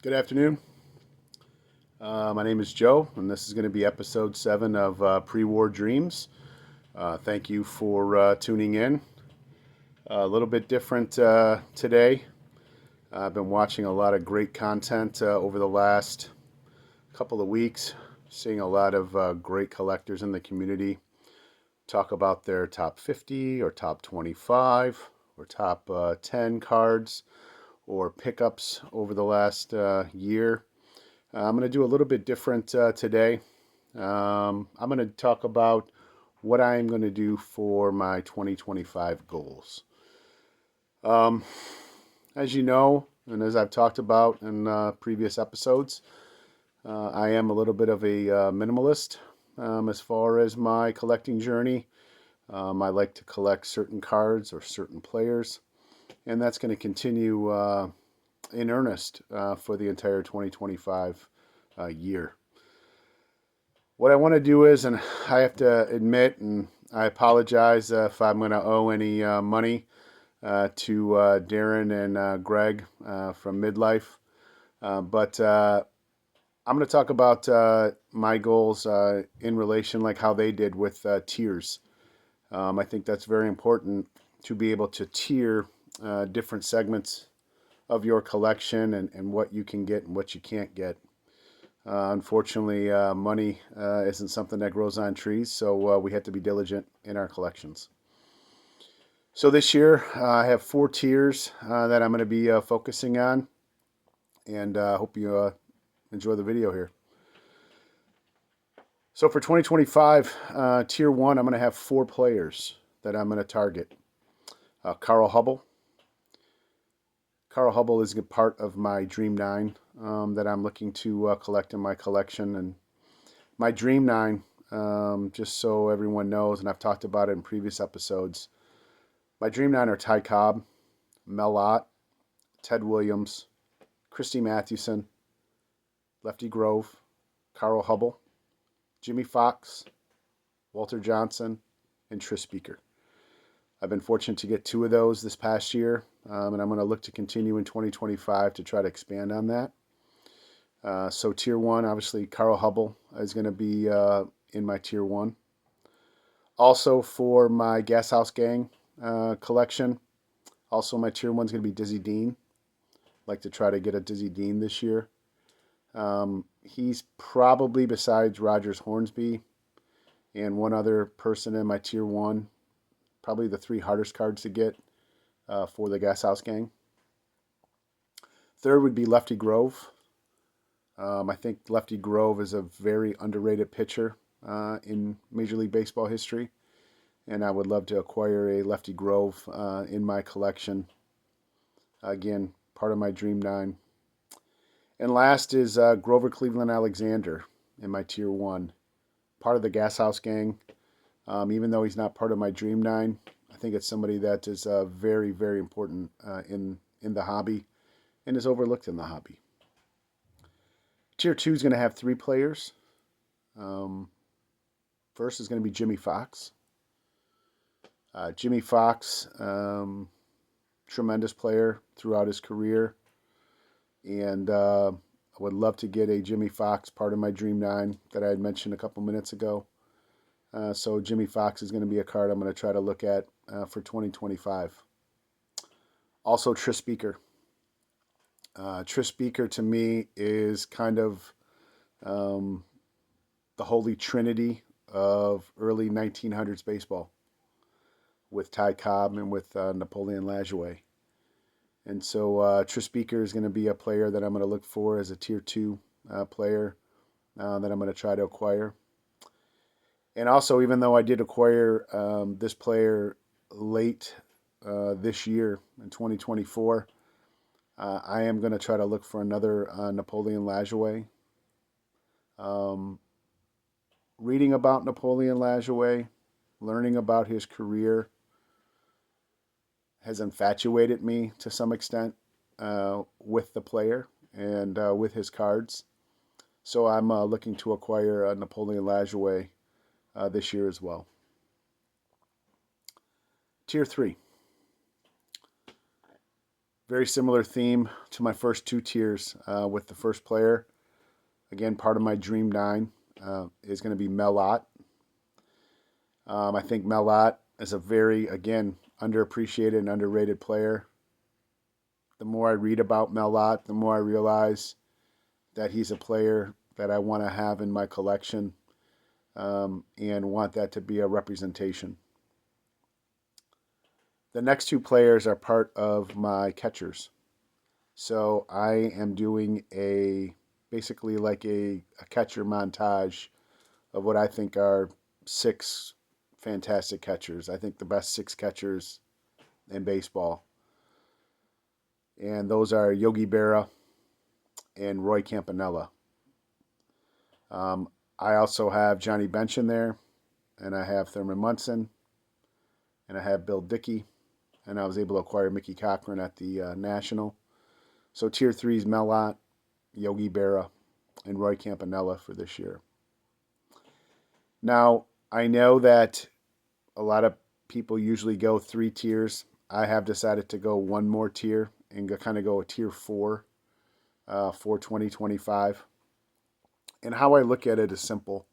Good afternoon. My name is Joe, and this is going to be episode 7 of Pre-War Dreams. Thank you for tuning in. A little bit different today. I've been watching a lot of great content over the last couple of weeks, seeing a lot of great collectors in the community talk about their top 50 or top 25 or top 10 cards or pickups over the last year. I'm going to do a little bit different today. I'm going to talk about what I'm going to do for my 2025 goals. As you know, and as I've talked about in previous episodes, I am a little bit of a minimalist as far as my collecting journey. I like to collect certain cards or certain players, and that's going to continue in earnest for the entire 2025 year. What I want to do is, and I have to admit, and I apologize if I'm going to owe any money to Darren and Greg from Midlife, but I'm going to talk about my goals in relation, like how they did with tiers. I think that's very important to be able to tier different segments of your collection and what you can get and what you can't get. Unfortunately, money isn't something that grows on trees, so we have to be diligent in our collections. So this year, I have 4 tiers that I'm going to be focusing on, and hope you enjoy the video here. So for 2025, Tier 1, I'm going to have 4 players that I'm going to target. Carl Hubbell. Carl Hubbell is a part of my Dream 9 that I'm looking to collect in my collection. And my Dream 9, just so everyone knows, and I've talked about it in previous episodes, my Dream 9 are Ty Cobb, Mel Ott, Ted Williams, Christy Mathewson, Lefty Grove, Carl Hubbell, Jimmy Fox, Walter Johnson, and Tris Speaker. I've been fortunate to get 2 of those this past year, and I'm going to look to continue in 2025 to try to expand on that. So Tier 1, obviously, Carl Hubbell is going to be in my Tier 1. Also for my Gas House Gang collection, also my Tier 1 is going to be Dizzy Dean. I'd like to try to get a Dizzy Dean this year. He's probably, besides Rogers Hornsby and one other person in my Tier 1, probably the 3 hardest cards to get for the Gas House Gang. Third would be Lefty Grove. I think Lefty Grove is a very underrated pitcher in Major League Baseball history, and I would love to acquire a Lefty Grove in my collection. Again, part of my Dream 9. And last is Grover Cleveland Alexander in my Tier 1. Part of the Gas House Gang. Even though he's not part of my Dream 9, I think it's somebody that is very, very important in the hobby and is overlooked in the hobby. Tier 2 is going to have 3 players. First is going to be Jimmy Fox. Jimmy Fox, tremendous player throughout his career. And I would love to get a Jimmy Fox part of my Dream 9 that I had mentioned a couple minutes ago. So Jimmy Fox is going to be a card I'm going to try to look at for 2025. Also, Tris Speaker. Tris Speaker to me is kind of the holy trinity of early 1900s baseball with Ty Cobb and with Napoleon Lajoie. And so Tris Speaker is going to be a player that I'm going to look for as a Tier 2 player that I'm going to try to acquire. And also, even though I did acquire this player late this year in 2024, I am going to try to look for another Napoleon Lajoie. Reading about Napoleon Lajoie, learning about his career has infatuated me to some extent with the player and with his cards. So I'm looking to acquire Napoleon Lajoie this year as well. Tier 3. Very similar theme to my first two tiers with the first player. Again, part of my Dream 9 is going to be Mel Ott. I think Mel Ott is a very, again, underappreciated and underrated player. The more I read about Mel Ott, the more I realize that he's a player that I want to have in my collection and want that to be a representation. The next two players are part of my catchers. So I am doing basically like a catcher montage of what I think are 6 fantastic catchers. I think the best 6 catchers in baseball. And those are Yogi Berra and Roy Campanella. I also have Johnny Bench in there, and I have Thurman Munson, and I have Bill Dickey, and I was able to acquire Mickey Cochran at the National. So Tier 3 is Mel Ott, Yogi Berra, and Roy Campanella for this year. Now, I know that a lot of people usually go 3 tiers. I have decided to go one more tier and kind of go a Tier 4 for 2025. And how I look at it is simple.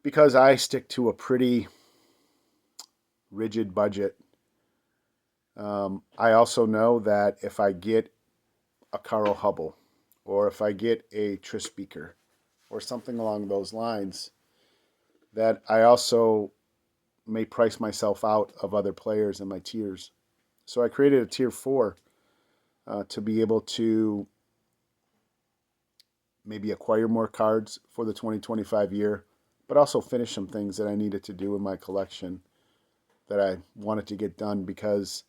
Because I stick to a pretty rigid budget, I also know that if I get a Carl Hubble or if I get a Tris Speaker or something along those lines, that I also may price myself out of other players in my tiers. So I created a Tier 4 to be able to maybe acquire more cards for the 2025 year, but also finish some things that I needed to do in my collection that I wanted to get done, because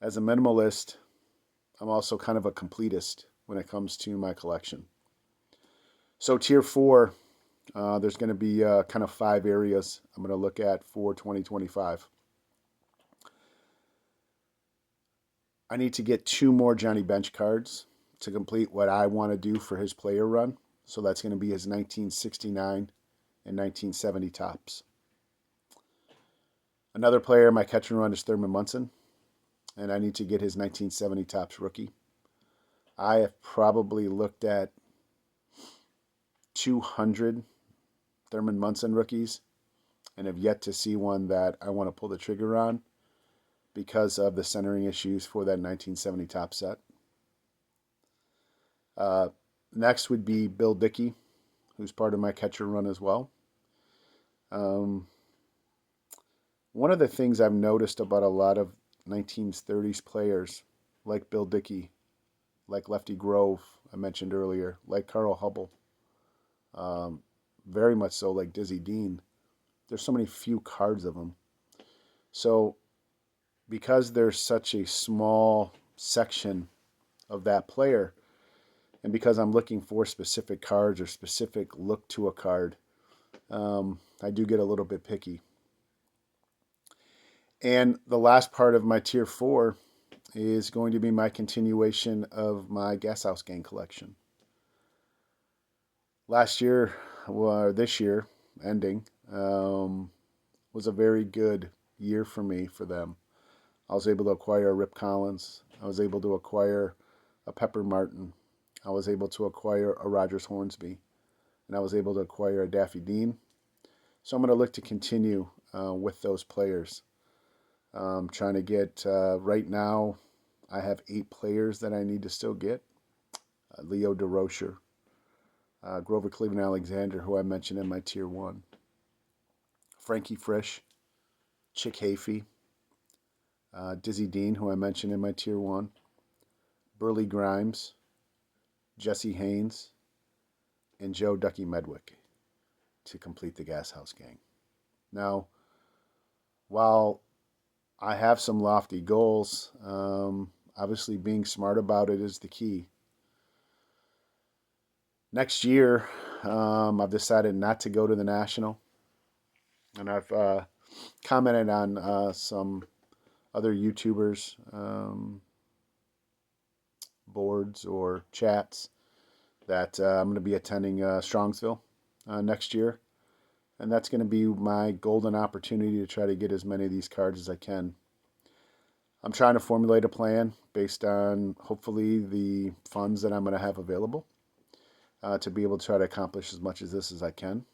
as a minimalist, I'm also kind of a completist when it comes to my collection. So Tier 4, there's going to be kind of 5 areas I'm going to look at for 2025. I need to get 2 more Johnny Bench cards to complete what I want to do for his player run. So that's going to be his 1969 and 1970 tops. Another player in my catch and run is Thurman Munson, and I need to get his 1970 tops rookie. I have probably looked at 200 Thurman Munson rookies and have yet to see one that I want to pull the trigger on because of the centering issues for that 1970 top set. Next would be Bill Dickey, who's part of my catcher run as well. One of the things I've noticed about a lot of 1930s players, like Bill Dickey, like Lefty Grove, I mentioned earlier, like Carl Hubble, very much so like Dizzy Dean, there's so many few cards of them. So because there's such a small section of that player, and because I'm looking for specific cards or specific look to a card, I do get a little bit picky. And the last part of my Tier 4 is going to be my continuation of my Gashouse Gang collection. Last year, or this year, ending, was a very good year for me for them. I was able to acquire a Rip Collins. I was able to acquire a Pepper Martin. I was able to acquire a Rogers Hornsby. And I was able to acquire a Daffy Dean. So I'm going to look to continue with those players. Trying to get, right now, I have 8 players that I need to still get. Leo DeRocher, Grover Cleveland Alexander, who I mentioned in my Tier 1. Frankie Frisch, Chick Hafey, Dizzy Dean, who I mentioned in my Tier 1. Burley Grimes, Jesse Haynes, and Joe Ducky Medwick to complete the Gashouse Gang. Now, while I have some lofty goals, obviously being smart about it is the key. Next year, I've decided not to go to the National, and I've commented on some other YouTubers' boards or chats that I'm going to be attending Strongsville next year. And that's going to be my golden opportunity to try to get as many of these cards as I can. I'm trying to formulate a plan based on hopefully the funds that I'm going to have available to be able to try to accomplish as much of this as I can,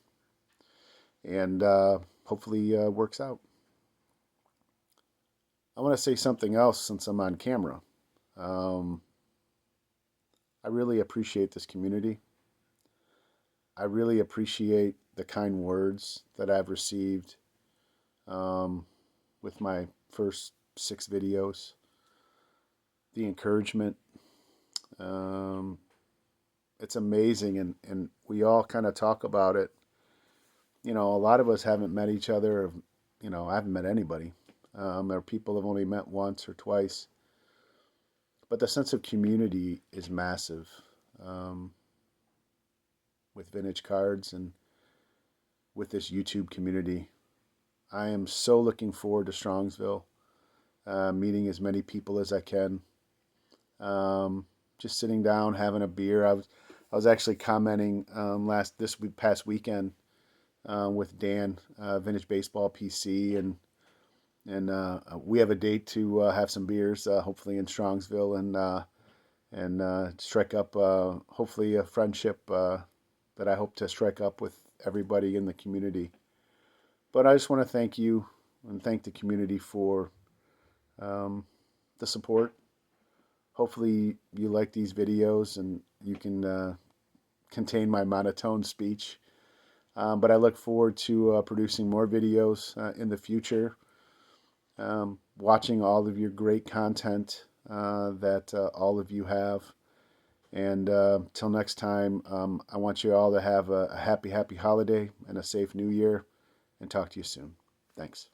and hopefully works out. I want to say something else since I'm on camera. Um, I really appreciate this community. I really appreciate the kind words that I've received um, with my first 6 videos, the encouragement. Um, it's amazing, and we all kind of talk about it. You know, a lot of us haven't met each other. Or, you know, I haven't met anybody. There are people I've only met once or twice. But the sense of community is massive um, with vintage cards and with this YouTube community. I am so looking forward to Strongsville, meeting as many people as I can. Um, just sitting down, having a beer. I was actually commenting this past weekend with Dan, Vintage Baseball PC, and we have a date to have some beers, hopefully in Strongsville, and strike up hopefully a friendship that I hope to strike up with everybody in the community. But I just want to thank you and thank the community for um, the support. Hopefully you like these videos and you can contain my monotone speech. But I look forward to producing more videos in the future, watching all of your great content that all of you have. And till next time, I want you all to have a happy, happy holiday and a safe new year, and talk to you soon. Thanks.